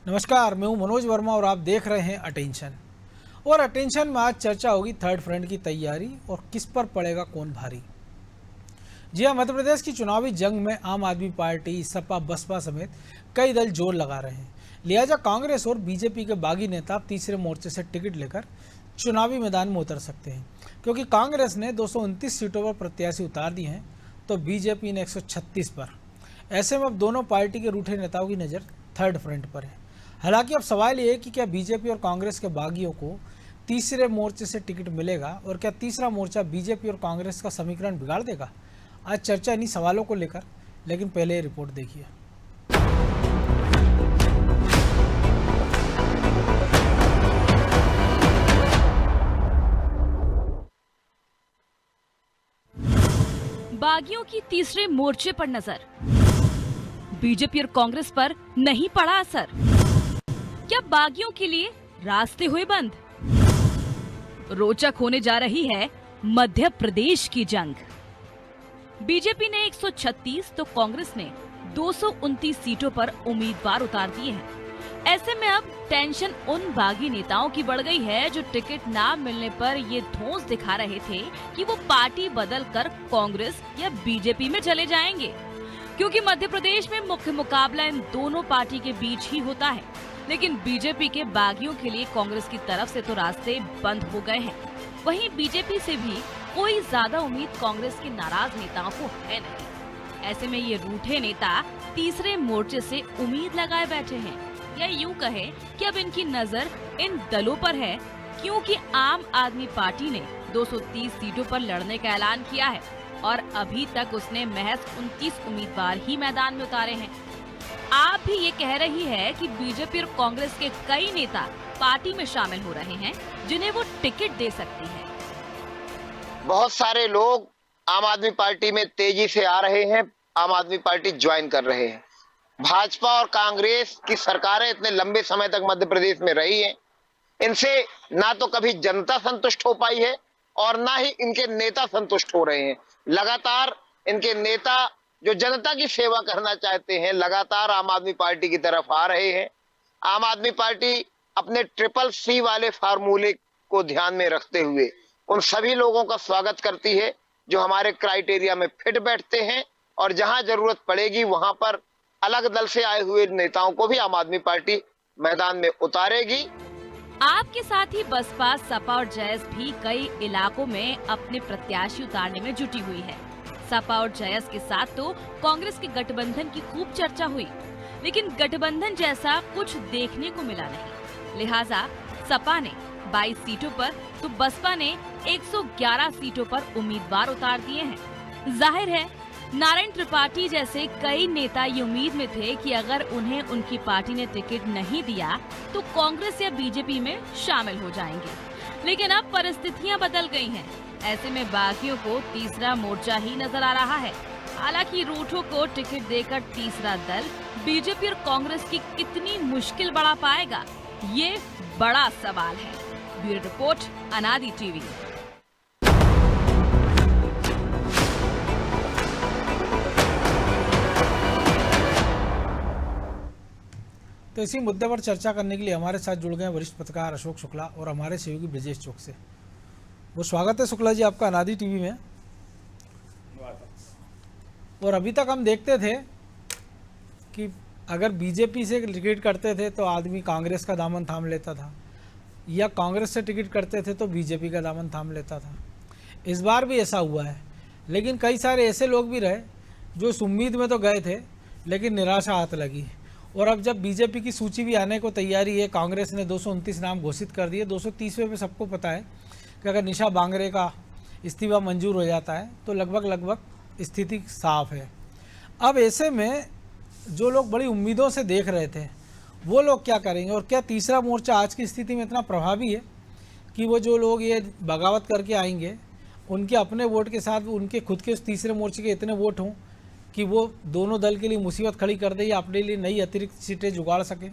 नमस्कार, मैं हूं मनोज वर्मा और आप देख रहे हैं अटेंशन। और अटेंशन में आज चर्चा होगी थर्ड फ्रंट की तैयारी और किस पर पड़ेगा कौन भारी। जी हां, मध्य प्रदेश की चुनावी जंग में आम आदमी पार्टी, सपा, बसपा समेत कई दल जोर लगा रहे हैं। लिहाजा कांग्रेस और बीजेपी के बागी नेता तीसरे मोर्चे से टिकट लेकर चुनावी मैदान में उतर सकते हैं, क्योंकि कांग्रेस ने 229 सीटों पर प्रत्याशी उतार दिए हैं तो बीजेपी ने 136 पर। ऐसे में अब दोनों पार्टी के रूठे नेताओं की नज़र थर्ड फ्रंट पर है। हालांकि अब सवाल ये है कि क्या बीजेपी और कांग्रेस के बागियों को तीसरे मोर्चे से टिकट मिलेगा और क्या तीसरा मोर्चा बीजेपी और कांग्रेस का समीकरण बिगाड़ देगा। आज चर्चा इन्हीं सवालों को लेकर, लेकिन पहले ये रिपोर्ट देखिए। बागियों की तीसरे मोर्चे पर नजर। बीजेपी और कांग्रेस पर नहीं पड़ा असर। क्या बागियों के लिए रास्ते हुए बंद? रोचक होने जा रही है मध्य प्रदेश की जंग। बीजेपी ने 136 तो कांग्रेस ने 229 सीटों पर उम्मीदवार उतार दिए हैं। ऐसे में अब टेंशन उन बागी नेताओं की बढ़ गई है जो टिकट ना मिलने पर ये धौंस दिखा रहे थे कि वो पार्टी बदल कर कांग्रेस या बीजेपी में चले जाएंगे, क्योंकि मध्य प्रदेश में मुख्य मुकाबला इन दोनों पार्टी के बीच ही होता है। लेकिन बीजेपी के बागियों के लिए कांग्रेस की तरफ से तो रास्ते बंद हो गए हैं। वहीं बीजेपी से भी कोई ज्यादा उम्मीद कांग्रेस के नाराज नेताओं को है नहीं। ऐसे में ये रूठे नेता तीसरे मोर्चे से उम्मीद लगाए बैठे हैं, या यूं कहे कि अब इनकी नजर इन दलों पर है, क्योंकि आम आदमी पार्टी ने 230 सीटों पर लड़ने का ऐलान किया है और अभी तक उसने महज 29 उम्मीदवार ही मैदान में उतारे हैं। आप भी ये कह रही है कि बीजेपी और कांग्रेस के कई नेता पार्टी में शामिल हो रहे हैं जिन्हें वो टिकट दे सकती है। बहुत सारे लोग आम आदमी पार्टी में तेजी से आ रहे हैं, आम आदमी पार्टी ज्वाइन कर रहे हैं। भाजपा और कांग्रेस की सरकारें इतने लंबे समय तक मध्य प्रदेश में रही हैं, इनसे ना तो कभी जनता संतुष्ट हो पाई है और ना ही इनके नेता संतुष्ट हो रहे हैं। लगातार इनके नेता जो जनता की सेवा करना चाहते हैं, लगातार आम आदमी पार्टी की तरफ आ रहे हैं। आम आदमी पार्टी अपने CCC वाले फार्मूले को ध्यान में रखते हुए उन सभी लोगों का स्वागत करती है जो हमारे क्राइटेरिया में फिट बैठते हैं, और जहां जरूरत पड़ेगी वहां पर अलग दल से आए हुए नेताओं को भी आम आदमी पार्टी मैदान में उतारेगी। आपके साथ ही बसपा, सपा और जयस भी कई इलाकों में अपने प्रत्याशी उतारने में जुटी हुई है। सपा और जयस के साथ तो कांग्रेस के गठबंधन की खूब चर्चा हुई, लेकिन गठबंधन जैसा कुछ देखने को मिला नहीं। लिहाजा सपा ने 22 सीटों पर तो बसपा ने 111 सीटों पर उम्मीदवार उतार दिए हैं। जाहिर है नारायण त्रिपाठी जैसे कई नेता ये उम्मीद में थे कि अगर उन्हें उनकी पार्टी ने टिकट नहीं दिया तो कांग्रेस या बीजेपी में शामिल हो जाएंगे, लेकिन अब परिस्थितियां बदल गई हैं। ऐसे में बागियों को तीसरा मोर्चा ही नजर आ रहा है। हालांकि रूठों को टिकट देकर तीसरा दल बीजेपी और कांग्रेस की कितनी मुश्किल बढ़ा पाएगा, ये बड़ा सवाल है। ब्यूरो रिपोर्ट, अनादि टीवी। तो इसी मुद्दे पर चर्चा करने के लिए हमारे साथ जुड़ गए वरिष्ठ पत्रकार अशोक शुक्ला और हमारे सहयोगी ब्रजेश चौक से। वो स्वागत है शुक्ला जी आपका अनादि टीवी में। और अभी तक हम देखते थे कि अगर बीजेपी से टिकट करते थे तो आदमी कांग्रेस का दामन थाम लेता था, या कांग्रेस से टिकट करते थे तो बीजेपी का दामन थाम लेता था। इस बार भी ऐसा हुआ है, लेकिन कई सारे ऐसे लोग भी रहे जो इस उम्मीद में तो गए थे लेकिन निराशा हाथ लगी। और अब जब बीजेपी की सूची भी आने को तैयारी है, कांग्रेस ने 229 नाम घोषित कर दिए। 230वें पे सबको पता है कि अगर निशा बांगरे का इस्तीफा मंजूर हो जाता है तो लगभग स्थिति साफ है। अब ऐसे में जो लोग बड़ी उम्मीदों से देख रहे थे वो लोग क्या करेंगे, और क्या तीसरा मोर्चा आज की स्थिति में इतना प्रभावी है कि वो जो लोग ये बगावत करके आएंगे उनके अपने वोट के साथ उनके खुद के उस तीसरे मोर्चे के इतने वोट हों कि वो दोनों दल के लिए मुसीबत खड़ी कर दे या अपने लिए नई अतिरिक्त सीटें जुगाड़ सके।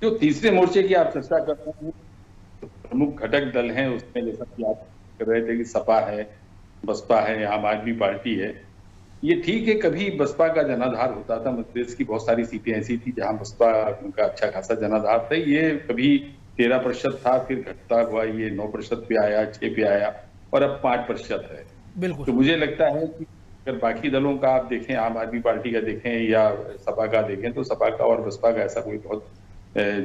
जो तीसरे मोर्चे की आप चर्चा कर रहे हैं, प्रमुख घटक दल हैं उसमें, जैसा कि आप कर रहे थे कि सपा है, बसपा है, आम आदमी पार्टी है, ये ठीक है, कभी बसपा का जनाधार होता था, मध्य प्रदेश की बहुत सारी सीटें ऐसी थी जहां बसपा का अच्छा खासा जनाधार था। ये कभी 13% था, फिर घटता हुआ ये 9% पे आया, 6 पे आया और अब 5% है। बिल्कुल तो मुझे लगता है कि अगर बाकी दलों का आप देखें, आम आदमी पार्टी का देखें या सपा का देखें, तो सपा का और बसपा का ऐसा कोई बहुत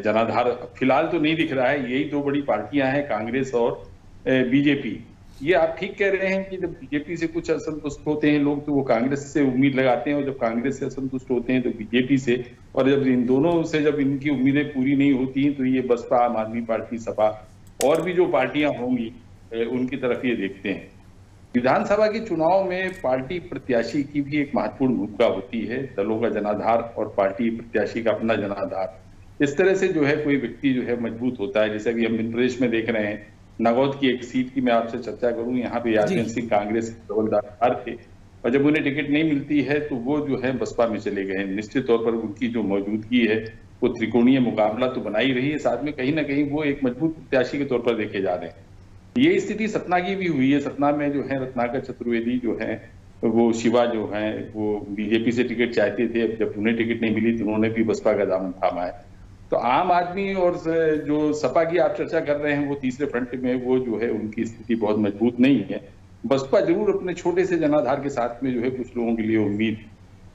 जनाधार फिलहाल तो नहीं दिख रहा है। यही दो बड़ी पार्टियां हैं, कांग्रेस और बीजेपी। ये आप ठीक कह रहे हैं कि जब बीजेपी से कुछ असंतुष्ट होते हैं लोग तो वो कांग्रेस से उम्मीद लगाते हैं, और जब कांग्रेस से असंतुष्ट होते हैं तो बीजेपी से, और जब इन दोनों से जब इनकी उम्मीदें पूरी नहीं होती हैं तो ये बसपा, आम आदमी पार्टी, सपा और भी जो पार्टियां होंगी उनकी तरफ ये देखते हैं। विधानसभा के चुनाव में पार्टी प्रत्याशी की भी एक महत्वपूर्ण भूमिका होती है, दलों का जनाधार और पार्टी प्रत्याशी का अपना जनाधार। इस तरह से जो है कोई व्यक्ति जो है मजबूत होता है। जैसे अभी हम मध्य प्रदेश में देख रहे हैं, नागौद की एक सीट की मैं आपसे चर्चा करूं, यहाँ पे यादव सिंह कांग्रेस के हवलदार थे, और जब उन्हें टिकट नहीं मिलती है तो वो जो है बसपा में चले गए। निश्चित तौर पर उनकी जो मौजूदगी है वो त्रिकोणीय मुकाबला तो बना ही रही है, साथ में कहीं ना कहीं वो एक मजबूत प्रत्याशी के तौर पर देखे जा रहे हैं। ये स्थिति सतना की भी हुई है। सतना में जो है रत्नाकर चतुर्वेदी जो है, वो शिवा जो है, वो बीजेपी से टिकट चाहते थे, अब जब उन्हें टिकट नहीं मिली तो उन्होंने भी बसपा का दामन थामा है। तो आम आदमी और जो सपा की आप चर्चा कर रहे हैं वो तीसरे फ्रंट में, वो जो है उनकी स्थिति बहुत मजबूत नहीं है। बसपा जरूर अपने छोटे से जनाधार के साथ में जो है कुछ लोगों के लिए उम्मीद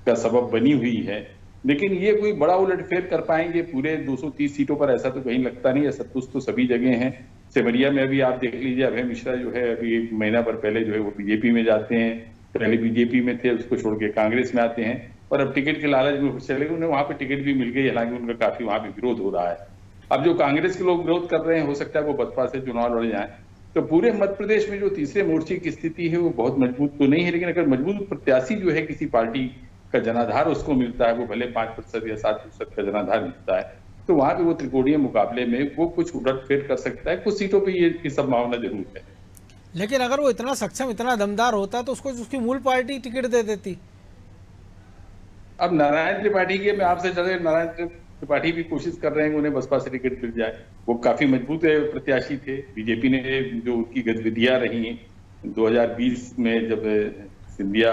का सबब बनी हुई है, लेकिन ये कोई बड़ा उलटफेर कर पाएंगे पूरे 230 सीटों पर, ऐसा तो कहीं लगता नहीं है। असंतुष्ट तो सभी जगह हैं। सिमरिया में अभी आप देख लीजिए, अभय मिश्रा जो है अभी 1 महीना भर पहले जो है वो बीजेपी में जाते हैं, पहले बीजेपी में थे, उसको छोड़ के कांग्रेस में आते हैं, और अब टिकट के लालच में चले गए। उन्हें वहां पे टिकट भी मिल गई, हालांकि उनका काफी वहां पे विरोध हो रहा है। अब जो कांग्रेस के लोग विरोध कर रहे हैं, हो सकता है वो बसपा से चुनाव लड़ जाए। तो पूरे मध्य प्रदेश में जो तीसरे मोर्चे की स्थिति है वो बहुत मजबूत तो नहीं है, लेकिन अगर मजबूत प्रत्याशी जो है किसी पार्टी का जनाधार उसको मिलता है, वो भले 5% या 7% का जनाधार मिलता है, तो वहां पे वो त्रिकोणीय मुकाबले में वो कुछ उलटफेर कर सकता है। कुछ सीटों पे ये की संभावना जरूर है। लेकिन अगर वो इतना सक्षम, इतना दमदार होता तो उसको उसकी मूल पार्टी टिकट दे देती। अब नारायण त्रिपाठी की मैं आपसे चले, नारायण त्रिपाठी भी कोशिश कर रहे हैं उन्हें बसपा से टिकट मिल जाए। वो काफी मजबूत प्रत्याशी थे। बीजेपी ने जो उनकी गतिविधियां रही 2020 में, जब सिंधिया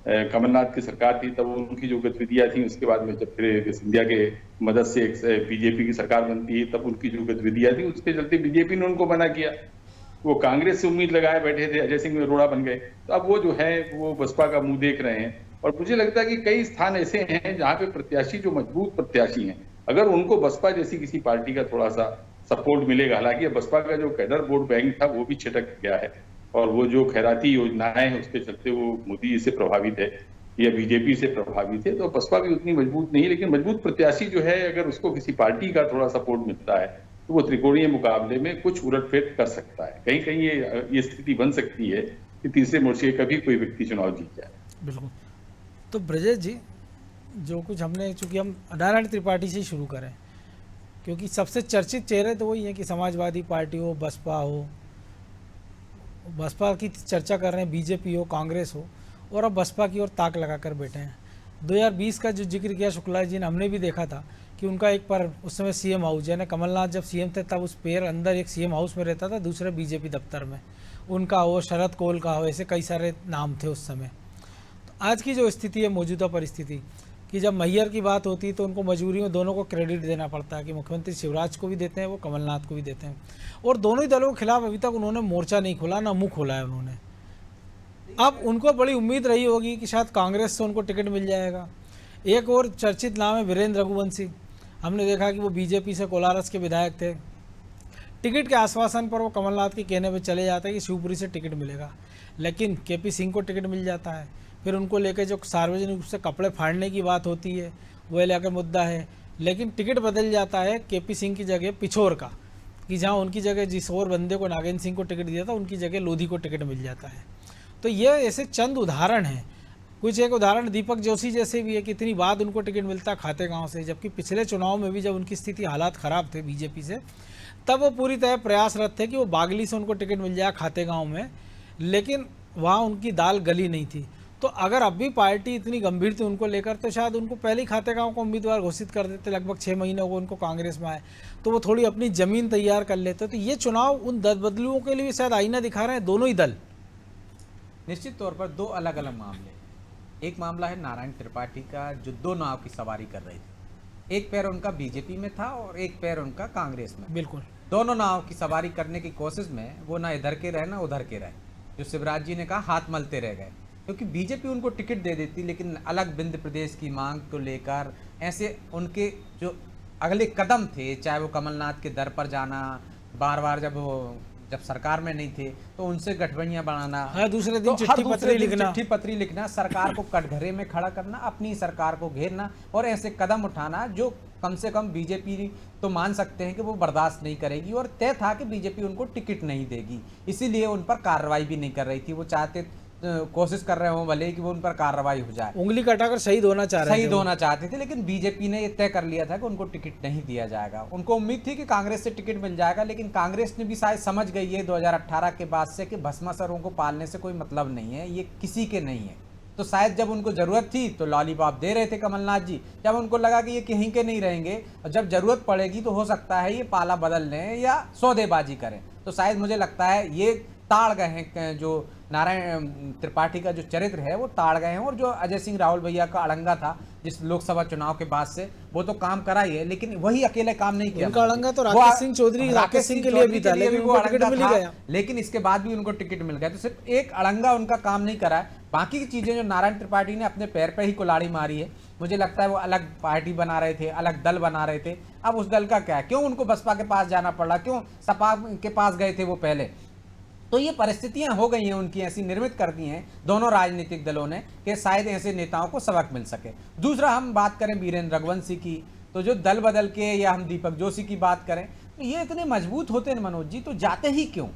कमलनाथ की सरकार थी, तब उनकी जो गतिविधियां थी, उसके बाद में जब फिर सिंधिया के मदद से बीजेपी की सरकार बनती है, तब उनकी जो गतिविधियां थी उसके चलते बीजेपी ने उनको मना किया। वो कांग्रेस से उम्मीद लगाए बैठे थे, अजय सिंह अरोड़ा बन गए, तो अब वो जो है वो बसपा का मुंह देख रहे हैं। और मुझे लगता है कि कई स्थान ऐसे हैं जहां पे प्रत्याशी जो मजबूत प्रत्याशी हैं, अगर उनको बसपा जैसी किसी पार्टी का थोड़ा सा सपोर्ट मिलेगा, हालांकि बसपा का जो कैडर वोट बैंक था वो भी छिटक गया है, और वो जो खैराती योजनाएं हैं उसके चलते वो मोदी जी से प्रभावित है या बीजेपी से प्रभावित है। तो बसपा भी उतनी मजबूत नहीं है, लेकिन मजबूत प्रत्याशी जो है अगर उसको किसी पार्टी का थोड़ा सपोर्ट मिलता है तो वो त्रिकोणीय मुकाबले में कुछ उलटफेर कर सकता है। कहीं कहीं ये स्थिति बन सकती है कि तीसरे मोर्चे का भी कोई व्यक्ति चुनाव जीत जाए। बिल्कुल। तो ब्रजेश जी, जो कुछ हमने, चूंकि हम नारायण त्रिपाठी से ही शुरू करें, क्योंकि सबसे चर्चित चेहरे तो वही हैं कि समाजवादी पार्टी हो, बसपा हो, बसपा की चर्चा कर रहे हैं, बीजेपी हो, कांग्रेस हो, और अब बसपा की ओर ताक लगाकर बैठे हैं। 2020 का जो जिक्र किया शुक्ला जी ने, हमने भी देखा था कि उनका एक पर उस समय सीएम हाउस, यानी कमलनाथ जब सीएम थे तब उस पेड़ अंदर एक सीएम हाउस में रहता था, दूसरे बीजेपी दफ्तर में, उनका हो, शरद कोल का हो, ऐसे कई सारे नाम थे उस समय। तो आज की जो स्थिति है, मौजूदा परिस्थिति, कि जब मैयर की बात होती है तो उनको मजबूरी में दोनों को क्रेडिट देना पड़ता है, कि मुख्यमंत्री शिवराज को भी देते हैं, वो कमलनाथ को भी देते हैं, और दोनों ही दलों के खिलाफ अभी तक उन्होंने मोर्चा नहीं खोला, ना मुंह खोला है उन्होंने। अब उनको बड़ी उम्मीद रही होगी कि शायद कांग्रेस से उनको टिकट मिल जाएगा। एक और चर्चित नाम है वीरेंद्र रघुवंशी। हमने देखा कि वो बीजेपी से कोलारस के विधायक थे। टिकट के आश्वासन पर वो कमलनाथ के कहने पे चले जाते हैं कि शिवपुरी से टिकट मिलेगा, लेकिन केपी सिंह को टिकट मिल जाता है। फिर उनको लेकर जो सार्वजनिक रूप से कपड़े फाड़ने की बात होती है वो लेकर मुद्दा है, लेकिन टिकट बदल जाता है केपी सिंह की जगह पिछोर का, कि जहाँ उनकी जगह जिस और बंदे को नागेंद्र सिंह को टिकट दिया था उनकी जगह लोधी को टिकट मिल जाता है। तो ये ऐसे चंद उदाहरण हैं। कुछ एक उदाहरण दीपक जोशी जैसे भी है कि इतनी बाद उनको टिकट मिलता खातेगांव से, जबकि पिछले चुनाव में भी जब उनकी स्थिति हालात ख़राब थे बीजेपी से, तब वो पूरी तरह प्रयासरत थे कि वो बागली से उनको टिकट मिल जाए खातेगांव में, लेकिन वहाँ उनकी दाल गली नहीं थी। तो अगर अब भी पार्टी इतनी गंभीर थी उनको लेकर, तो शायद उनको पहले ही खातेगांव को उम्मीदवार घोषित कर देते। लगभग 6 महीने हो उनको कांग्रेस में आए, तो वो थोड़ी अपनी ज़मीन तैयार कर लेते। तो ये चुनाव उन दलबदलुओं के लिए शायद आईना दिखा रहे हैं दोनों ही दल। निश्चित तौर पर दो अलग अलग मामले। एक मामला है नारायण त्रिपाठी का, जो दो नाव की सवारी कर रहे थे। एक पैर उनका बीजेपी में था और एक पैर उनका कांग्रेस में। बिल्कुल। दोनों नाव की सवारी करने की कोशिश में वो ना इधर के रहे ना उधर के रहे। जो शिवराज जी ने कहा, हाथ मलते रह गए, क्योंकि बीजेपी उनको टिकट दे देती, लेकिन अलग विंध्य प्रदेश की मांग को लेकर ऐसे उनके जो अगले कदम थे, चाहे वो कमलनाथ के दर पर जाना, बार बार जब सरकार में नहीं थे तो उनसे गठबंधन बनाना, हर दूसरे दिन तो हर चिट्ठी दूसरे पत्री दिन लिखना, चिट्ठी पत्री लिखना, सरकार को कटघरे में खड़ा करना, अपनी सरकार को घेरना और ऐसे कदम उठाना जो कम से कम बीजेपी तो मान सकते हैं कि वो बर्दाश्त नहीं करेगी। और तय था कि बीजेपी उनको टिकट नहीं देगी, इसीलिए उन पर कार्रवाई भी नहीं कर रही थी। वो चाहते कोशिश कर रहे हो भले ही कि वो उन पर कार्रवाई हो जाए, उंगली कटाकर शहीद होना चाह रहे थे। शहीद होना चाहते थे, लेकिन बीजेपी ने ये तय कर लिया था कि उनको टिकट नहीं दिया जाएगा। उनको उम्मीद थी कि कांग्रेस से टिकट मिल जाएगा, लेकिन कांग्रेस ने भी शायद समझ गई है 2018 के बाद से कि भस्मासुरों को पालने से कोई मतलब नहीं है, ये किसी के नहीं है। तो शायद जब उनको जरूरत थी तो लॉलीपॉप दे रहे थे कमलनाथ जी, जब उनको लगा कि ये कहीं के नहीं रहेंगे और जब जरूरत पड़ेगी तो हो सकता है ये पाला बदल लें या सौदेबाजी करें, तो शायद मुझे लगता है ये ताड़ गए हैं। जो नारायण त्रिपाठी का जो चरित्र है वो ताड़ गए हैं। और जो अजय सिंह राहुल भैया का अड़ंगा था जिस लोकसभा चुनाव के बाद से, वो तो काम करा ही है, लेकिन वही अकेले काम नहीं किया। उनका अड़ंगा तो राकेश सिंह चौधरी के लिए भी था, लेकिन वो टिकट मिल गया, लेकिन इसके बाद भी उनको टिकट मिल गया। तो सिर्फ एक अड़ंगा उनका काम नहीं करा है, बाकी की चीजें जो नारायण त्रिपाठी ने अपने पैर पे ही कुल्हाड़ी मारी है। मुझे लगता है वो अलग पार्टी बना रहे थे, अलग दल बना रहे थे, अब उस दल का क्या है, क्यों उनको बसपा के पास जाना पड़ा, क्यों सपा के पास गए थे वो पहले। तो ये परिस्थितियां हो गई हैं उनकी, ऐसी निर्मित कर दी हैं दोनों राजनीतिक दलों ने कि शायद ऐसे नेताओं को सबक मिल सके। दूसरा, हम बात करें वीरेंद्र रघुवंशी की, तो जो दल बदल के, या हम दीपक जोशी की बात करें, तो ये इतने मजबूत होते हैं मनोज जी, तो जाते ही क्यों?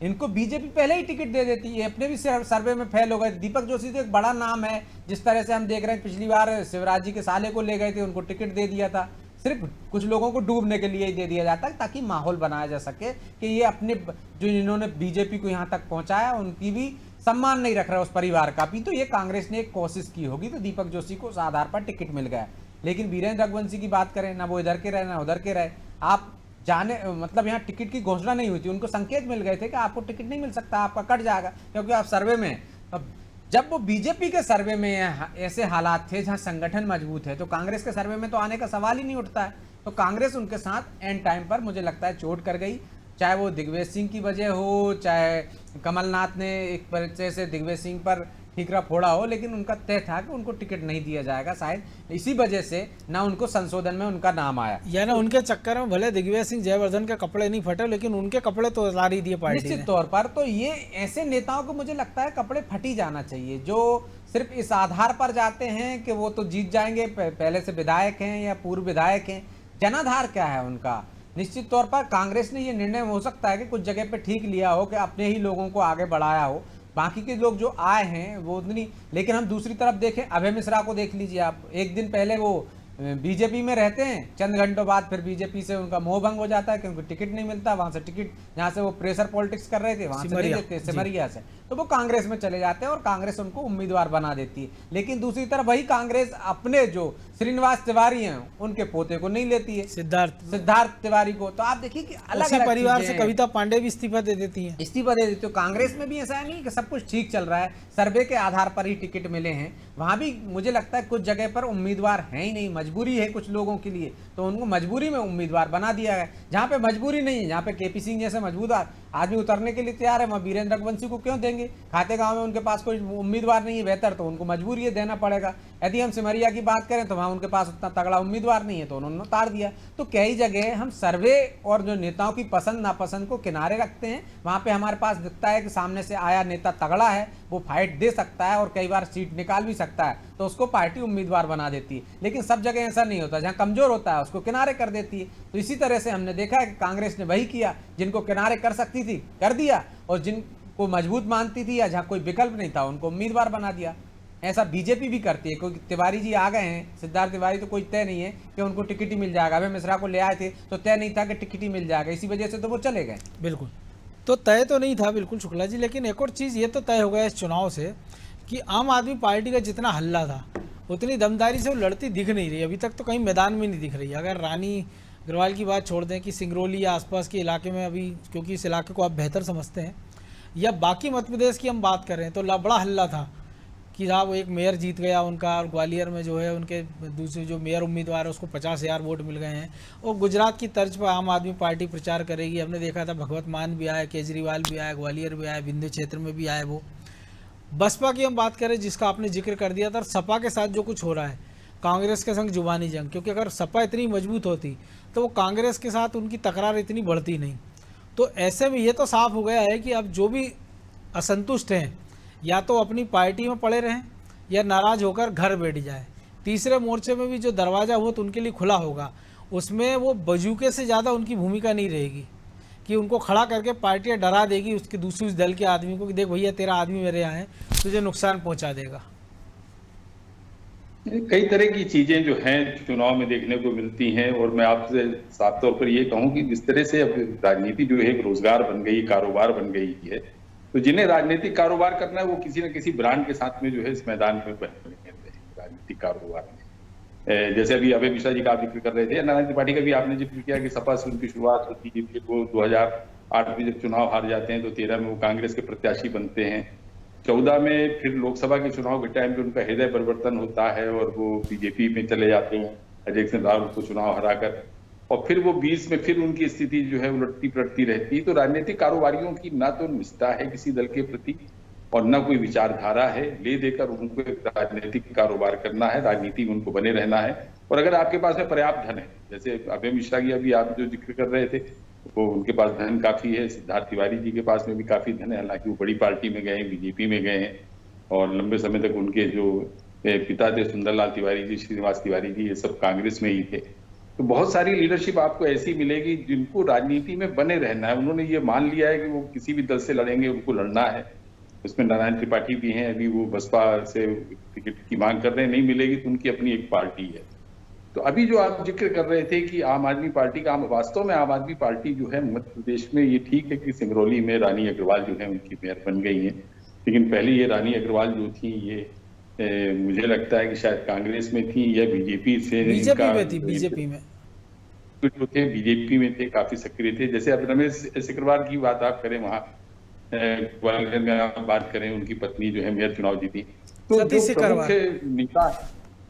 इनको बीजेपी पहले ही टिकट दे देती है, अपने भी सर्वे में फेल हो गए। दीपक जोशी तो एक बड़ा नाम है, जिस तरह से हम देख रहे हैं पिछली बार शिवराज जी के साले को ले गए थे, उनको टिकट दे दिया था, सिर्फ कुछ लोगों को डूबने के लिए ही दे दिया जाता है ताकि माहौल बनाया जा सके कि ये अपने जो इन्होंने बीजेपी को यहाँ तक पहुंचाया उनकी भी सम्मान नहीं रख रहा उस परिवार का भी। तो ये कांग्रेस ने एक कोशिश की होगी, तो दीपक जोशी को उस आधार पर टिकट मिल गया। लेकिन वीरेंद्र रघुवंशी की बात करें, ना वो इधर के रहे ना उधर के रहे, आप जाने मतलब यहाँ टिकट की घोषणा नहीं हुई थी, उनको संकेत मिल गए थे कि आपको टिकट नहीं मिल सकता, आपका कट जाएगा क्योंकि आप सर्वे में। अब जब वो बीजेपी के सर्वे में ऐसे हालात थे जहां संगठन मजबूत है, तो कांग्रेस के सर्वे में तो आने का सवाल ही नहीं उठता है। तो कांग्रेस उनके साथ एंड टाइम पर मुझे लगता है चोट कर गई, चाहे वो दिग्विजय सिंह की वजह हो, चाहे कमलनाथ ने एक परिचय से दिग्विजय सिंह पर ठीकरा फोड़ा हो, लेकिन उनका तय था कि उनको टिकट नहीं दिया जाएगा। शायद इसी वजह से ना उनको संशोधन में उनका नाम आया, या ना उनके चक्कर में भले दिग्विजय सिंह जयवर्धन के कपड़े नहीं फटे, लेकिन उनके कपड़े तो उतार ही दिए पार्टी ने। निश्चित तौर पर तो ये ऐसे नेताओं को मुझे लगता है कपड़े फटी जाना चाहिए, जो सिर्फ इस आधार पर जाते हैं कि वो तो जीत जाएंगे, पहले से विधायक हैं या पूर्व विधायक हैं। जनाधार क्या है उनका? निश्चित तौर पर कांग्रेस ने ये निर्णय हो सकता है कि कुछ जगह पे ठीक लिया हो कि अपने ही लोगों को आगे बढ़ाया हो, बाकी के लोग जो आए हैं वो उतनी। लेकिन हम दूसरी तरफ देखें, अभय मिश्रा को देख लीजिए आप, एक दिन पहले वो बीजेपी में रहते हैं, चंद घंटों बाद फिर बीजेपी से उनका मोह भंग हो जाता है क्योंकि टिकट नहीं मिलता, वहां से टिकट जहां से वो प्रेशर पॉलिटिक्स कर रहे थे वहां से नहीं देते, सिमरिया से, तो वो कांग्रेस में चले जाते हैं और कांग्रेस उनको उम्मीदवार बना देती है। लेकिन दूसरी तरफ वही कांग्रेस अपने जो श्रीनिवास तिवारी हैं उनके पोते को नहीं लेती है, सिद्धार्थ तिवारी को। तो आप देखिए कि अलग अलग परिवार से कविता पांडे भी इस्तीफा दे देती है, इस्तीफा दे देती है। कांग्रेस में भी ऐसा नहीं कि सब कुछ ठीक चल रहा है, सर्वे के आधार पर ही टिकट मिले हैं, वहां भी मुझे लगता है कुछ जगह पर उम्मीदवार है ही नहीं, मजबूरी है कुछ लोगों के लिए, तो उनको मजबूरी में उम्मीदवार बना दिया गया। जहां पे मजबूरी नहीं है, जहां पे केपी सिंह जैसे मजबूत आदमी उतरने के लिए तैयार है, वहां वीरेंद्र रघुवंशी को क्यों देंगे? खाते गांव में उनके पास कोई उम्मीदवार नहीं है बेहतर, तो उनको मजबूरी है देना पड़ेगा। यदि हम सिमरिया की बात करें तो वहां उनके पास उतना तगड़ा उम्मीदवार नहीं है, तो उन्होंने उतार दिया। तो कई जगह हम सर्वे और जो नेताओं की पसंद नापसंद को किनारे रखते हैं, वहां पे हमारे पास दिखता है कि सामने से आया नेता तगड़ा है, वो फाइट दे सकता है और कई बार सीट निकाल भी सकता है, तो उसको पार्टी उम्मीदवार बना देती है। लेकिन सब जगह ऐसा नहीं होता, जहां कमजोर होता है उसको किनारे कर देती है। तो इसी तरह से हमने देखा है कि कांग्रेस ने वही किया, जिनको किनारे कर सकती थी कर दिया, और जिनको मजबूत मानती थी या जहां कोई विकल्प नहीं था उनको उम्मीदवार बना दिया। ऐसा बीजेपी भी करती है। कोई तिवारी जी आ गए हैं, सिद्धार्थ तिवारी, तो कोई तय नहीं है कि उनको टिकट ही मिल जाएगा। अभय मिश्रा को ले आए थे तो तय नहीं था कि टिकट ही मिल जाएगा, इसी वजह से तो वो चले गए। बिल्कुल, तो तय तो नहीं था बिल्कुल शुक्ला जी, लेकिन एक और चीज़ ये तो तय हो गया इस चुनाव से कि आम आदमी पार्टी का जितना हल्ला था उतनी दमदारी से वो लड़ती दिख नहीं रही, अभी तक तो कहीं मैदान में नहीं दिख रही। अगर रानी अग्रवाल की बात छोड़ दें कि सिंगरौली या आसपास के इलाके में अभी, क्योंकि इस इलाके को आप बेहतर समझते हैं, या बाकी मध्य प्रदेश की हम बात करें तो बड़ा हल्ला था कि हाँ वो एक मेयर जीत गया उनका, और ग्वालियर में जो है उनके दूसरे जो मेयर उम्मीदवार है उसको 50,000 वोट मिल गए हैं। और गुजरात की तर्ज पर आम आदमी पार्टी प्रचार करेगी। हमने देखा था भगवत मान भी आए, केजरीवाल भी आए, ग्वालियर भी आए, विंध्य क्षेत्र में भी आए वो। बसपा की हम बात करें जिसका आपने जिक्र कर दिया था, सपा के साथ जो कुछ हो रहा है, कांग्रेस के संग जुबानी जंग, क्योंकि अगर सपा इतनी मजबूत होती तो वो कांग्रेस के साथ उनकी तकरार इतनी बढ़ती नहीं। तो ऐसे में ये तो साफ हो गया है कि अब जो भी असंतुष्ट हैं या तो अपनी पार्टी में पड़े रहें या नाराज होकर घर बैठ जाए। तीसरे मोर्चे में भी जो दरवाज़ा हो तो उनके लिए खुला होगा, उसमें वो बजूके से ज़्यादा उनकी भूमिका नहीं रहेगी कि उनको खड़ा करके पार्टियां डरा देगी उसके दूसरे उस दल के आदमी को कि देख भैया तेरा आदमी मेरे यहाँ है, तुझे नुकसान पहुँचा देगा। कई तरह की चीजें जो हैं चुनाव में देखने को मिलती हैं, और मैं आपसे साफ तौर पर ये कहूं कि जिस तरह से अब राजनीति जो है एक रोजगार बन गई, कारोबार बन गई है, तो जिन्हें राजनीतिक कारोबार करना है वो किसी न किसी ब्रांड के साथ में जो है इस मैदान में बने हैं राजनीतिक कारोबार में। जैसे अभी अभय मिश्रा जी का आप जिक्र कर रहे थे, नारायण त्रिपाठी का भी आपने जिक्र किया कि सपा से उनकी शुरुआत होती है, फिर वो 2008 में जब चुनाव हार जाते हैं तो 13 में वो कांग्रेस के प्रत्याशी बनते हैं, 14 में फिर लोकसभा के चुनाव के टाइम पे उनका हृदय परिवर्तन होता है और वो बीजेपी में चले जाते हैं, अजय सिंह रावत को चुनाव हराकर, और फिर वो 20 में फिर उनकी स्थिति जो है उलटती पलटती रहती है। तो राजनीतिक कारोबारियों की ना तो निष्ठा है किसी दल के प्रति और ना कोई विचारधारा है, ले देकर उनको एक राजनीतिक कारोबार करना है, राजनीति में उनको बने रहना है। और अगर आपके पास में पर्याप्त धन है, जैसे अभय मिश्रा की अभी आप जो जिक्र कर रहे थे, वो उनके पास धन काफी है, सिद्धार्थ तिवारी जी के पास में भी काफी धन है, हालांकि वो बड़ी पार्टी में गए हैं, बीजेपी में गए हैं, और लंबे समय तक उनके जो पिता थे सुंदरलाल तिवारी जी, श्रीनिवास तिवारी जी, ये सब कांग्रेस में ही थे। तो बहुत सारी लीडरशिप आपको ऐसी मिलेगी जिनको राजनीति में बने रहना है। उन्होंने ये मान लिया है कि वो किसी भी दल से लड़ेंगे, उनको लड़ना है। उसमें नारायण त्रिपाठी भी हैं, अभी वो बसपा से टिकट की मांग कर रहे हैं, नहीं मिलेगी तो उनकी अपनी एक पार्टी है। तो अभी जो आप जिक्र कर रहे थे कि आम आदमी पार्टी का, वास्तव में आम आदमी पार्टी जो है मध्य प्रदेश में, ये ठीक है कि सिंगरौली में रानी अग्रवाल जो है उनकी मेयर बन गई हैं, लेकिन पहले ये रानी अग्रवाल जो थी ये मुझे लगता है कि शायद कांग्रेस में थी या बीजेपी से, बीजेपी में थे, बीजेपी में थे, काफी सक्रिय थे। जैसे अब रमेश सिकरवार की बात आप करें, वहां ग्वालियर में आप बात करें, उनकी पत्नी जो है मेयर चुनाव जीती, तो जो प्रमुख नेता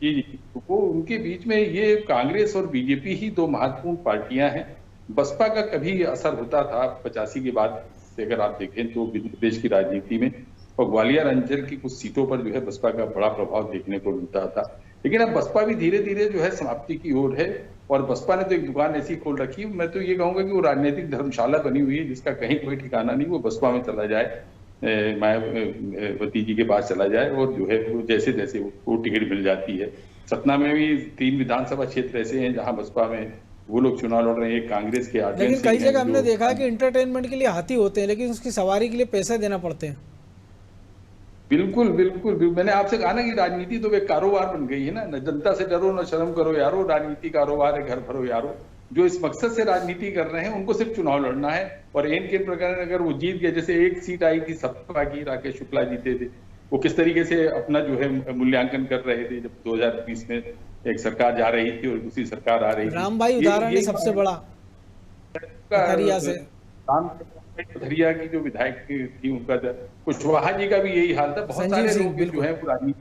जी, वो उनके बीच में ये कांग्रेस और बीजेपी ही दो महत्वपूर्ण पार्टियां हैं। बसपा का कभी असर होता था 85 के बाद से अगर आप देखें तो प्रदेश की राजनीति में, और ग्वालियर अंचल की कुछ सीटों पर जो है बसपा का बड़ा प्रभाव देखने को मिलता था। लेकिन अब बसपा भी धीरे धीरे जो है समाप्ति की ओर है, और बसपा ने तो एक दुकान ऐसी खोल रखी, मैं तो ये कहूंगा कि वो राजनीतिक धर्मशाला बनी हुई है जिसका कहीं कोई ठिकाना नहीं। वो बसपा में चला जाए, मायावती जी के पास चला जाए, और जो है वो जैसे जैसे वो टिकट मिल जाती है। सतना में भी 3 विधानसभा क्षेत्र ऐसे हैं जहां बसपा में वो लोग चुनाव लड़ रहे हैं, कांग्रेस के आर्टिस्ट। लेकिन कई जगह हमने देखा है कि इंटरटेनमेंट के लिए हाथी होते हैं, लेकिन उसकी सवारी के लिए पैसे देना पड़ते हैं। बिल्कुल बिल्कुल, मैंने आपसे कहा ना कि राजनीति तो एक कारोबार बन गई है ना, न जनता से डरो न शर्म करो यारो, राजनीति कारोबार है, घर भरो यारो। जो इस मकसद से राजनीति कर रहे हैं उनको सिर्फ चुनाव लड़ना है, और एन के प्रकार अगर वो जीत गए, जैसे एक सीट आई थी सपा की, राकेश शुक्ला जीते थे, वो किस तरीके से अपना जो है मूल्यांकन कर रहे थे जब 2020 में एक सरकार जा रही थी और दूसरी सरकार आ रही थी। राम भाई उदाहरण है सबसे बड़ा, पथरिया से पथरिया की जो विधायक थी उनका, कुशवाहा जी का भी यही हाल था। बहुत सारे लोग जो है पुरानी,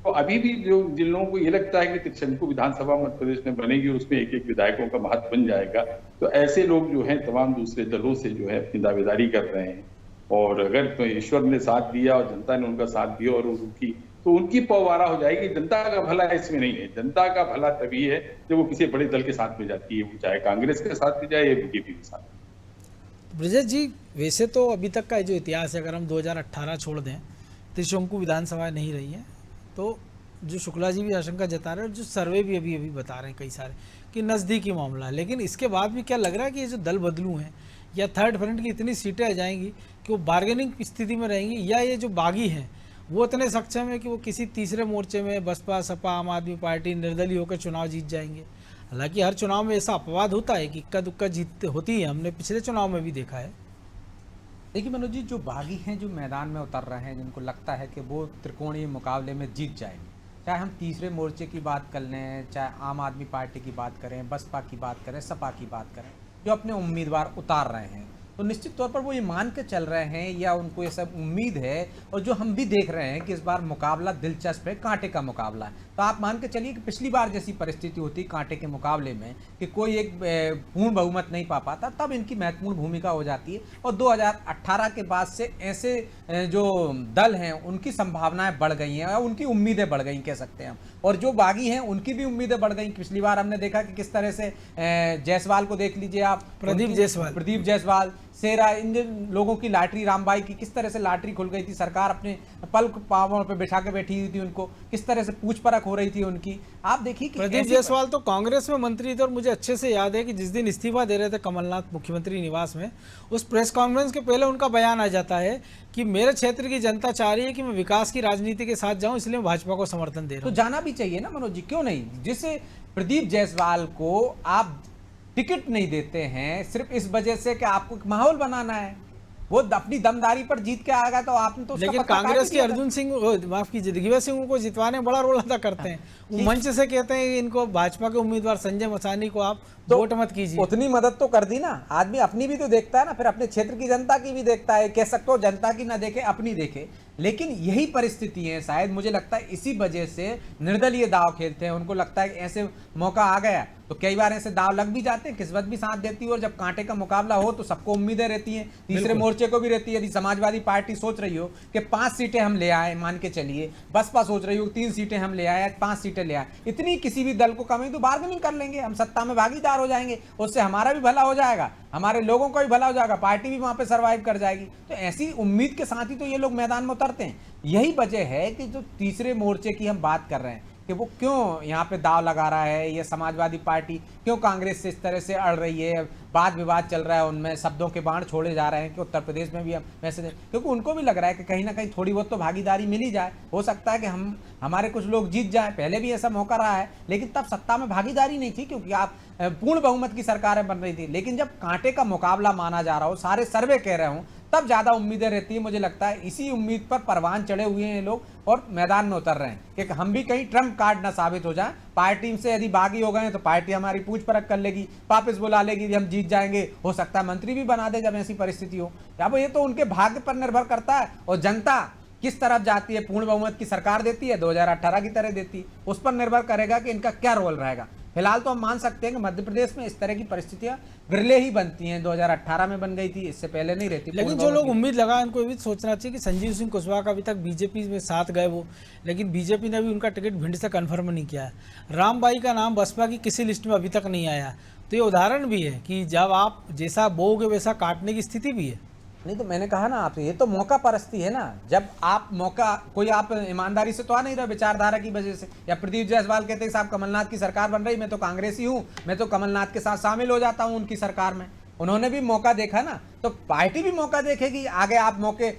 तो अभी भी जो जिन लोगों को ये लगता है कि त्रिशंकु विधानसभा मध्य प्रदेश में बनेगी और उसमें एक एक विधायकों का महत्व बन जाएगा, तो ऐसे लोग जो है तमाम दूसरे दलों से जो है अपनी दावेदारी कर रहे हैं। और अगर तो ईश्वर ने साथ दिया और जनता ने उनका साथ दिया और उनकी पौवारा हो जाएगी। जनता का भला इसमें नहीं है, जनता का भला तभी है जब वो किसी बड़े दल के साथ में जाती है, वो चाहे कांग्रेस के साथ में जाए या बीजेपी के साथ। ब्रजेश जी, वैसे तो अभी तक का जो इतिहास है, अगर हम 2018 छोड़ दें, त्रिशंकु विधानसभा नहीं रही है, तो जो शुक्ला जी भी आशंका जता रहे हैं और जो सर्वे भी अभी बता रहे हैं कई सारे कि नज़दीकी मामला है। लेकिन इसके बाद भी क्या लग रहा है कि ये जो दल बदलू हैं या थर्ड फ्रंट की इतनी सीटें आ जाएंगी कि वो बार्गेनिंग स्थिति में रहेंगी, या ये जो बागी हैं वो इतने सक्षम है कि वो किसी तीसरे मोर्चे में बसपा, सपा, आम आदमी पार्टी निर्दलीय होकर चुनाव जीत जाएंगे। हालांकि हर चुनाव में ऐसा अपवाद होता है कि इक्का दुक्का जीत होती है, हमने पिछले चुनाव में भी देखा है। देखिए मनोज जी, जो बागी हैं, जो मैदान में उतर रहे हैं, जिनको लगता है कि वो त्रिकोणीय मुकाबले में जीत जाएंगे, चाहे हम तीसरे मोर्चे की बात कर लें, चाहे आम आदमी पार्टी की बात करें, बसपा की बात करें, सपा की बात करें, जो अपने उम्मीदवार उतार रहे हैं, तो निश्चित तौर पर वो ये मान के चल रहे हैं या उनको ये सब उम्मीद है, और जो हम भी देख रहे हैं कि इस बार मुकाबला दिलचस्प है, कांटे का मुकाबला है। तो आप मान के चलिए कि पिछली बार जैसी परिस्थिति होती कांटे के मुकाबले में कि कोई एक पूर्ण बहुमत नहीं पा पाता, तब इनकी महत्वपूर्ण भूमिका हो जाती है। और 2018 के बाद से ऐसे जो दल हैं उनकी संभावनाएं बढ़ गई हैं, और उनकी उम्मीदें बढ़ गई कह सकते हैं हम, और जो बागी हैं उनकी भी उम्मीदें बढ़ गई। पिछली बार हमने देखा कि किस तरह से जायसवाल को देख लीजिए आप, प्रदीप जायसवाल, सेरा, इन लोगों की लॉटरी, रामबाई की किस तरह से लॉटरी खुल गई थी, सरकार अपने पल पावों पे बिठा के बैठी हुई थी, उनको किस तरह से पूछ परख हो रही थी उनकी। आप देखिए कि प्रदीप जायसवाल तो कांग्रेस में मंत्री थे, और मुझे अच्छे से याद है कि जिस दिन इस्तीफा दे रहे थे कमलनाथ मुख्यमंत्री निवास में, उस प्रेस कॉन्फ्रेंस के पहले उनका बयान आ जाता है कि मेरे क्षेत्र की जनता चाह रही है कि मैं विकास की राजनीति के साथ जाऊं, इसलिए भाजपा को समर्थन दे रहा हूं। तो जाना भी चाहिए ना मनोज जी, क्यों नहीं? जिससे प्रदीप जायसवाल को आप टिकट नहीं देते हैं सिर्फ इस वजह से कि आपको एक माहौल बनाना है, वो अपनी दमदारी पर जीत के आएगा, तो आपने तो लेकिन कांग्रेस के अर्जुन सिंह, माफ कीजिए, दिग्विजय सिंह को जितवाने में बड़ा रोल अदा करते हैं। वो मंच से कहते हैं कि इनको भाजपा के उम्मीदवार संजय मसानी को आप वोट मत कीजिए। उतनी मदद तो कर दी ना, आदमी अपनी भी तो देखता है ना, फिर अपने क्षेत्र की जनता की भी देखता है। कह सकते हो जनता की ना देखे, अपनी देखे। लेकिन यही परिस्थिति है, शायद मुझे लगता है इसी वजह से निर्दलीय दाव खेलते हैं। उनको लगता है कि ऐसे मौका आ गया तो कई बार ऐसे दाव लग भी जाते हैं, किस्मत भी साथ देती है, और जब कांटे का मुकाबला हो तो सबको उम्मीदें रहती हैं, तीसरे मोर्चे को भी रहती है। यदि समाजवादी पार्टी सोच रही हो कि 5 सीटें हम ले आए, मान के चलिए बसपा सोच रही हो 3 सीटें हम ले आए, 5 सीटें ले आए, इतनी किसी भी दल को कमी तो बार्गेनिंग कर लेंगे, हम सत्ता में भागीदार हो जाएंगे, उससे हमारा भी भला हो जाएगा, हमारे लोगों का भी भला हो जाएगा, पार्टी भी वहां पे सर्वाइव कर जाएगी। तो ऐसी उम्मीद के साथ ही तो ये लोग मैदान में उतरते हैं। यही वजह है कि जो तीसरे मोर्चे की हम बात कर रहे हैं कि वो क्यों यहाँ पे दाव लगा रहा है, ये समाजवादी पार्टी क्यों कांग्रेस से इस तरह से अड़ रही है, वाद विवाद चल रहा है, उनमें शब्दों के बाण छोड़े जा रहे हैं कि उत्तर प्रदेश में भी हम वैसे, क्योंकि उनको भी लग रहा है कि कहीं ना कहीं थोड़ी बहुत तो भागीदारी मिल ही जाए, हो सकता है कि हमारे कुछ लोग जीत जाएं। पहले भी ऐसा मौका रहा है, लेकिन तब सत्ता में भागीदारी नहीं थी क्योंकि आप पूर्ण बहुमत की सरकारें बन रही थी। लेकिन जब कांटे का मुकाबला माना जा रहा हो, सारे सर्वे कह रहे हूँ, तब ज्यादा उम्मीदें रहती है। मुझे लगता है इसी उम्मीद पर परवान चढ़े हुए हैं लोग और मैदान में उतर रहे हैं कि हम भी कहीं ट्रम्प कार्ड ना साबित हो जाए। पार्टी से यदि बागी हो गए तो पार्टी हमारी पूछ परख कर लेगी, वापस बुला लेगी, यदि हम जीत जाएंगे हो सकता है मंत्री भी बना दे जब ऐसी परिस्थिति हो। अब ये तो उनके भाग्य पर निर्भर करता है, और जनता किस तरफ जाती है, पूर्ण बहुमत की सरकार देती है 2018 की तरह देती है, उस पर निर्भर करेगा कि इनका क्या रोल रहेगा। फिलहाल तो हम मान सकते हैं कि मध्य प्रदेश में इस तरह की परिस्थितियां विरले ही बनती हैं। 2018 में बन गई थी, इससे पहले नहीं रहती। लेकिन जो लोग उम्मीद लगा उनको भी सोचना चाहिए कि संजीव सिंह कुशवाहा का अभी तक बीजेपी में साथ गए वो, लेकिन बीजेपी ने अभी उनका टिकट भिंड से कंफर्म नहीं किया है। रामबाई का नाम बसपा की किसी लिस्ट में अभी तक नहीं आया। तो ये उदाहरण भी है कि जब आप जैसा बोओगे वैसा काटने की स्थिति भी है। नहीं तो मैंने कहा ना आपसे, ये तो मौका परस्ती है ना। जब आप मौका, कोई आप ईमानदारी से तो आ नहीं रहे विचारधारा की वजह से। या प्रदीप जायसवाल कहते हैं साहब कमलनाथ की सरकार बन रही, मैं तो कांग्रेसी हूँ, मैं तो कमलनाथ के साथ शामिल हो जाता हूँ उनकी सरकार में। उन्होंने भी मौका देखा ना, तो पार्टी भी मौका देखेगी। आगे आप मौके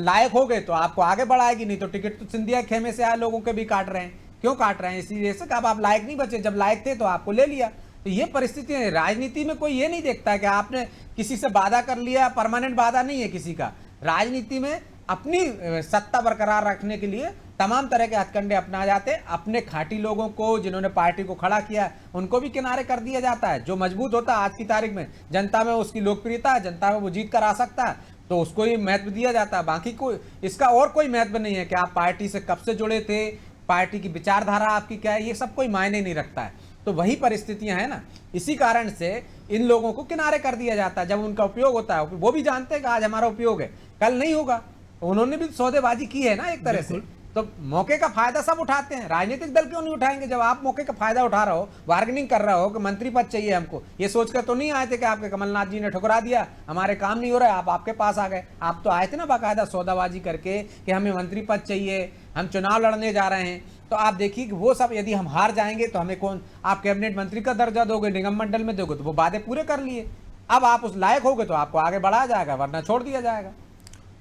लायक हो गए तो आपको आगे बढ़ाएगी, नहीं तो टिकट तो सिंधिया खेमे से आए लोगों के भी काट रहे हैं। क्यों काट रहे हैं? इसीलिए से अब आप लायक नहीं बचे, जब लायक थे तो आपको ले लिया। तो ये परिस्थिति है। राजनीति में कोई ये नहीं देखता है कि आपने किसी से वादा कर लिया, परमानेंट वादा नहीं है किसी का। राजनीति में अपनी सत्ता बरकरार रखने के लिए तमाम तरह के हथकंडे अपना जाते हैं। अपने खाटी लोगों को, जिन्होंने पार्टी को खड़ा किया, उनको भी किनारे कर दिया जाता है। जो मजबूत होता है आज की तारीख में, जनता में उसकी लोकप्रियता है, जनता में वो जीत कर आ सकता है, तो उसको ही महत्व दिया जाता है। बाकी कोई इसका और कोई महत्व नहीं है कि आप पार्टी से कब से जुड़े थे, पार्टी की विचारधारा आपकी क्या है, ये सब कोई मायने नहीं रखता है। तो वही परिस्थितियां हैं ना, इसी कारण से इन लोगों को किनारे कर दिया जाता है। जब उनका उपयोग होता है, वो भी जानते हैं कि आज हमारा उपयोग है, कल नहीं होगा। उन्होंने भी सौदेबाजी की है ना एक तरह से। तो मौके का फायदा सब उठाते हैं, राजनीतिक दल क्यों नहीं उठाएंगे? जब आप मौके का फायदा उठा रहे हो, बार्गेनिंग कर रहे हो कि मंत्री पद चाहिए हमको, ये सोचकर तो नहीं आए थे कि आपके कमलनाथ जी ने ठुकरा दिया, हमारे काम नहीं हो रहा है, आप आपके पास आ गए। आप तो आए थे ना बाकायदा सौदाबाजी करके कि हमें मंत्री पद चाहिए, हम चुनाव लड़ने जा रहे हैं। तो आप देखिए कि वो सब, यदि हम हार जाएंगे तो हमें कौन, आप कैबिनेट मंत्री का दर्जा दोगे, निगम मंडल में दोगे, तो वो वादे पूरे कर लिए। अब आप उस लायक होगे तो आपको आगे बढ़ाया जाएगा, वरना छोड़ दिया जाएगा।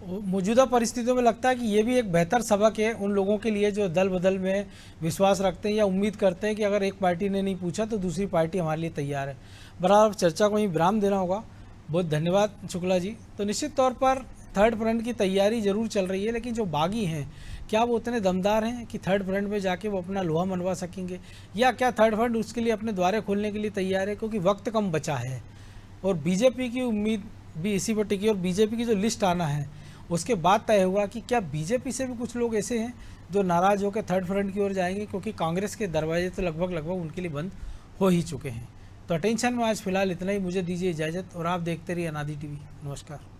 मौजूदा परिस्थितियों में लगता है कि ये भी एक बेहतर सबक है उन लोगों के लिए जो दल बदल में विश्वास रखते हैं या उम्मीद करते हैं कि अगर एक पार्टी ने नहीं पूछा तो दूसरी पार्टी हमारे लिए तैयार है। बराबर चर्चा को ही विराम देना होगा। बहुत धन्यवाद शुक्ला जी। तो निश्चित तौर पर थर्ड फ्रंट की तैयारी जरूर चल रही है, लेकिन जो बागी हैं क्या वो उतने दमदार हैं कि थर्ड फ्रंट में जाके वो अपना लोहा मनवा सकेंगे, या क्या थर्ड फ्रंट उसके लिए अपने द्वारे खोलने के लिए तैयार है? क्योंकि वक्त कम बचा है और बीजेपी की उम्मीद भी इसी पर टिकी और बीजेपी की जो लिस्ट आना है उसके बाद तय हुआ कि क्या बीजेपी से भी कुछ लोग ऐसे हैं जो नाराज़ होकर थर्ड फ्रंट की ओर जाएंगे, क्योंकि कांग्रेस के दरवाजे तो लगभग उनके लिए बंद हो ही चुके हैं। तो अटेंशन में आज फिलहाल इतना ही। मुझे दीजिए इजाज़त और आप देखते रहिए अनादि टीवी। नमस्कार।